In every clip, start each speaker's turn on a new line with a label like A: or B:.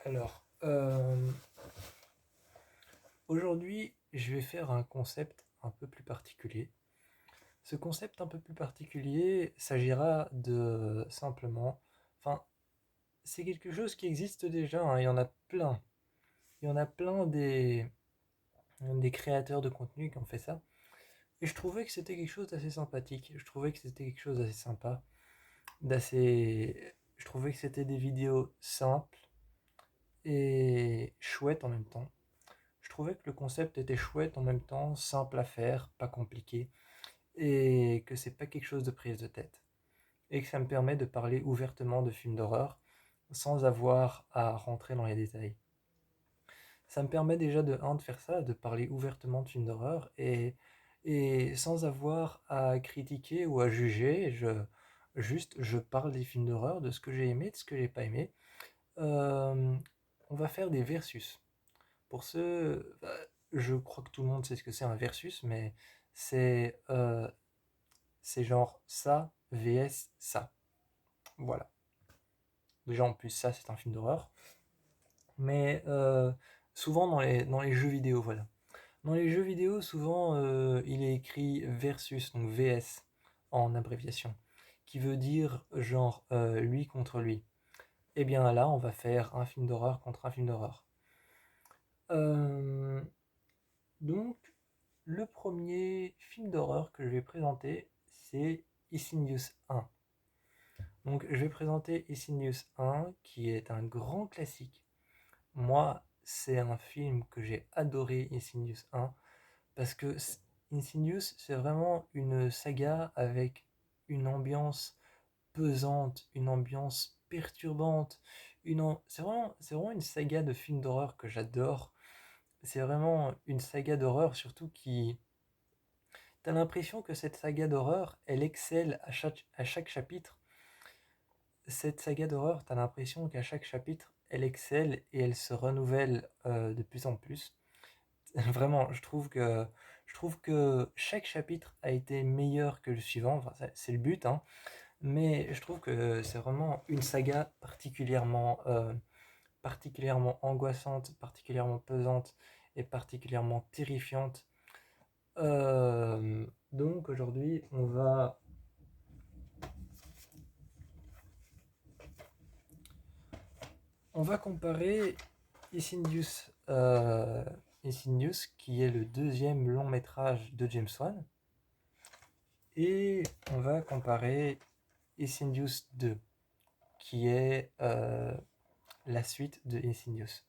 A: Alors, aujourd'hui, je vais faire un concept un peu plus particulier. Ce concept un peu plus particulier s'agira de simplement, enfin, c'est quelque chose qui existe déjà, hein, il y en a plein. Il y en a plein des créateurs de contenu qui ont fait ça. Et je trouvais que c'était quelque chose d'assez sympathique. Je trouvais que c'était quelque chose d'assez sympa, d'assez. Je trouvais que c'était des vidéos simples et chouettes en même temps. Je trouvais que le concept était chouette en même temps, simple à faire, pas compliqué, et que c'est pas quelque chose de prise de tête. Et que ça me permet de parler ouvertement de films d'horreur sans avoir à rentrer dans les détails. Ça me permet déjà de un de faire ça, de parler ouvertement de films d'horreur et sans avoir à critiquer ou à juger, juste je parle des films d'horreur, de ce que j'ai aimé, de ce que j'ai pas aimé. Euh, on va faire des versus. Pour ceux, je crois que tout le monde sait ce que c'est un versus, mais c'est c'est genre ça vs ça. Voilà. Déjà en plus ça c'est un film d'horreur, mais souvent dans les jeux vidéo, voilà. Dans les jeux vidéo, souvent il est écrit versus, donc vs en abréviation, qui veut dire genre lui contre lui. Et bien là, on va faire un film d'horreur contre un film d'horreur. Euh, donc, le premier film d'horreur que je vais présenter, c'est Insidious 1. Donc, je vais présenter Insidious 1, qui est un grand classique. Moi, c'est un film que j'ai adoré, Insidious 1, parce que Insidious, c'est vraiment une saga avec une ambiance pesante, une ambiance perturbante. C'est vraiment une saga de films d'horreur que j'adore. C'est vraiment une saga d'horreur surtout qui, t'as l'impression que cette saga d'horreur, elle excelle à chaque chapitre. Cette saga d'horreur, t'as l'impression qu'à chaque chapitre, elle excelle et elle se renouvelle de plus en plus. Vraiment, je trouve que chaque chapitre a été meilleur que le suivant. Enfin, c'est le but, hein. Mais je trouve que c'est vraiment une saga particulièrement angoissante, particulièrement pesante et particulièrement terrifiante. Donc aujourd'hui, on va comparer Insidious, Insidious, qui est le deuxième long métrage de James Wan, et on va comparer Insidious 2, qui est la suite de Insidious.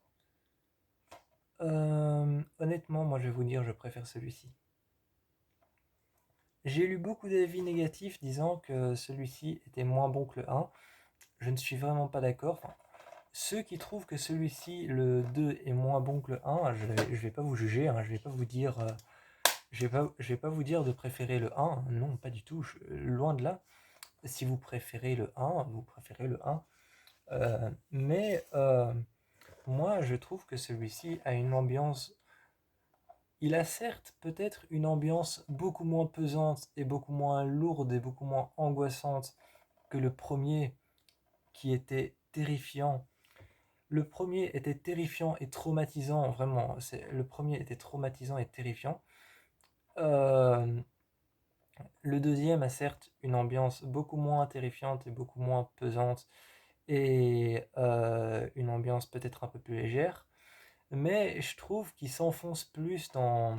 A: Honnêtement, moi je vais vous dire, je préfère celui-ci. J'ai lu beaucoup d'avis négatifs disant que celui-ci était moins bon que le 1. Je ne suis vraiment pas d'accord. Enfin, ceux qui trouvent que celui-ci, le 2, est moins bon que le 1, je vais pas vous juger, hein, je vais pas vous dire, je vais pas vous dire de préférer le 1, non, pas du tout, loin de là. Si vous préférez le 1, vous préférez le 1. Mais moi, je trouve que celui-ci a une ambiance. Il a certes peut-être une ambiance beaucoup moins pesante et beaucoup moins lourde et beaucoup moins angoissante que le premier qui était terrifiant. Le premier était terrifiant et traumatisant, vraiment. Le premier était traumatisant et terrifiant. Euh, le deuxième a certes une ambiance beaucoup moins terrifiante et beaucoup moins pesante et une ambiance peut-être un peu plus légère. Mais je trouve il s'enfonce plus dans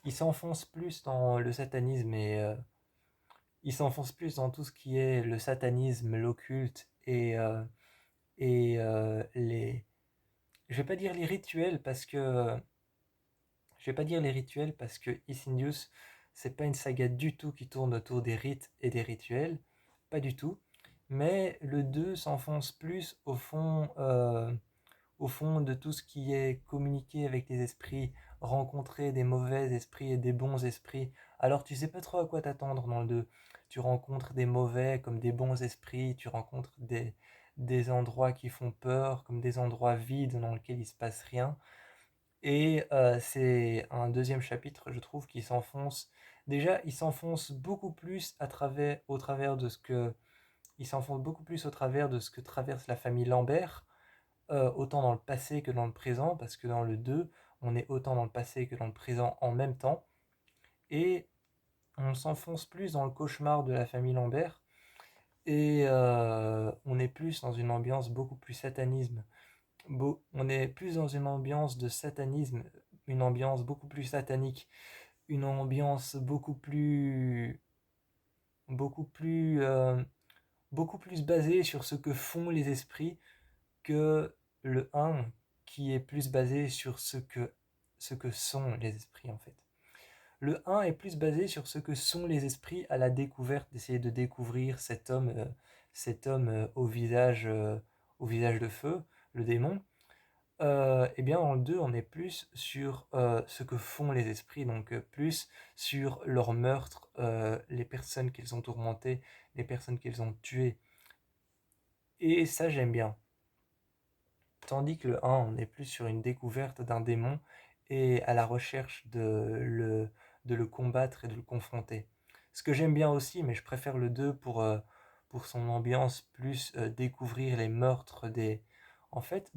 A: le satanisme et il s'enfonce plus dans tout ce qui est le satanisme, l'occulte et les. Je vais pas dire les rituels parce que je vais pas dire les rituels parce que Insidious c'est pas une saga du tout qui tourne autour des rites et des rituels, pas du tout. Mais le 2 s'enfonce plus au fond de tout ce qui est communiquer avec les esprits, rencontrer des mauvais esprits et des bons esprits. Alors tu sais pas trop à quoi t'attendre dans le 2. Tu rencontres des mauvais comme des bons esprits, tu rencontres des endroits qui font peur, comme des endroits vides dans lesquels il se passe rien. Et c'est un deuxième chapitre, je trouve, qui s'enfonce. Déjà, il s'enfonce beaucoup plus au travers de ce que, il s'enfonce beaucoup plus au travers de ce que traverse la famille Lambert, autant dans le passé que dans le présent, parce que dans le 2, on est autant dans le passé que dans le présent en même temps, et on s'enfonce plus dans le cauchemar de la famille Lambert, et on est plus dans une ambiance beaucoup plus satanisme. On est plus dans une ambiance de satanisme, une ambiance beaucoup plus satanique, une ambiance beaucoup plus, beaucoup plus basée sur ce que font les esprits que le un qui est plus basé sur ce que sont les esprits en fait. Le un est plus basé sur ce que sont les esprits à la découverte, d'essayer de découvrir cet homme au visage de feu, le démon. Et bien dans le 2, on est plus sur ce que font les esprits, donc plus sur leurs meurtres, les personnes qu'ils ont tourmentées, les personnes qu'ils ont tuées. Et ça, j'aime bien. Tandis que le 1, on est plus sur une découverte d'un démon et à la recherche de le combattre et de le confronter. Ce que j'aime bien aussi, mais je préfère le 2 pour son ambiance plus découvrir les meurtres des... En fait,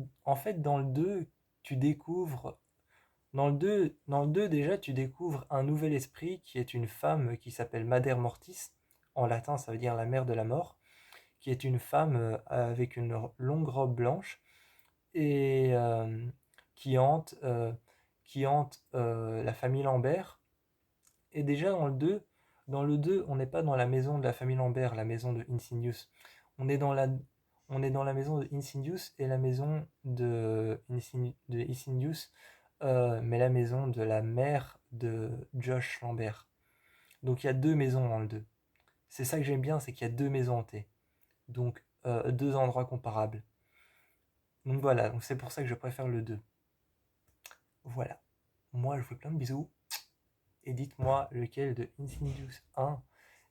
A: dans le 2, tu découvres... dans le 2 déjà, tu découvres un nouvel esprit qui est une femme qui s'appelle Mater Mortis. En latin, ça veut dire la mère de la mort, qui est une femme avec une longue robe blanche et qui hante, la famille Lambert. Et déjà dans le 2 on n'est pas dans la maison de la famille Lambert, la maison de Insidious. On est dans la, on est dans la maison de Insidious et la maison de Insidious, mais la maison de la mère de Josh Lambert. Donc il y a deux maisons dans le 2. C'est ça que j'aime bien, c'est qu'il y a deux maisons hantées. Donc deux endroits comparables. Donc voilà, donc c'est pour ça que je préfère le 2. Voilà. Moi, je vous fais plein de bisous. Et dites-moi lequel de Insidious 1,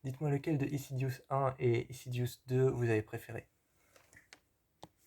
A: dites-moi lequel de Insidious 1 et Insidious 2 vous avez préféré.